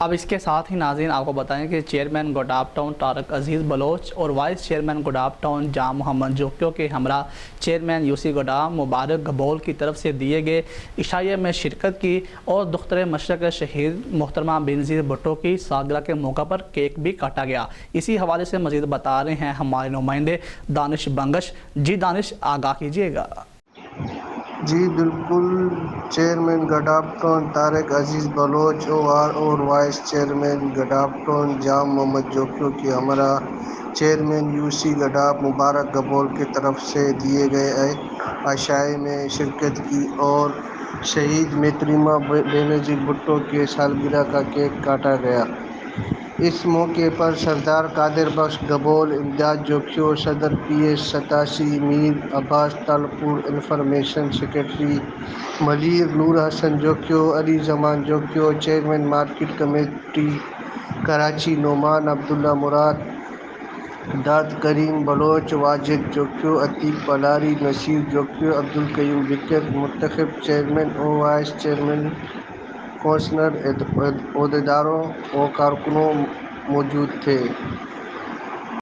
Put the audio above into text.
اب اس کے ساتھ ہی ناظرین آپ کو بتائیں کہ چیئرمین گڈاپ ٹاؤن طارق عزیز بلوچ اور وائس چیئرمین گڈاپ ٹاؤن جام محمد جوکیو کے ہمراہ چیئرمین یو سی گڈام مبارک گبول کی طرف سے دیے گئے عشائیہ میں شرکت کی اور دختر مشرق شہید محترمہ بینظیر بھٹو کی سالگرہ کے موقع پر کیک بھی کاٹا گیا۔ اسی حوالے سے مزید بتا رہے ہیں ہمارے نمائندے دانش بنگش۔ جی دانش، آگاہ کیجیے گا۔ جی بالکل، چیئرمین گڈاپ ٹاؤن طارق عزیز بلوچ اور وائس چیئرمین گڈاپ ٹاؤن جام محمد جوکیو کی ہمراہ چیئرمین یو سی گڈاپ مبارک گبول کی طرف سے دیے گئے عشائیہ میں شرکت کی اور شہید محترمہ بینظیر بھٹو کی سالگرہ کا کیک کاٹا گیا۔ اس موقع پر سردار قادر بخش گبول، امداد جوکیو، صدر پی ایس 87، Mir Abbas Talpur, information secretary Malir Noor Hassan Jokhio, Ali Zaman Jokhio, chairman market committee Karachi Noman Abdullah Murad, Dad Karim Baloch, Wajid جوکیو، Atiq پالاری، Naseer جوکیو، Abdul Qayyum بکر، منتخب چیئرمین و وائس چیئرمین، کونسلر، عہدیداروں و کارکنوں موجود تھے۔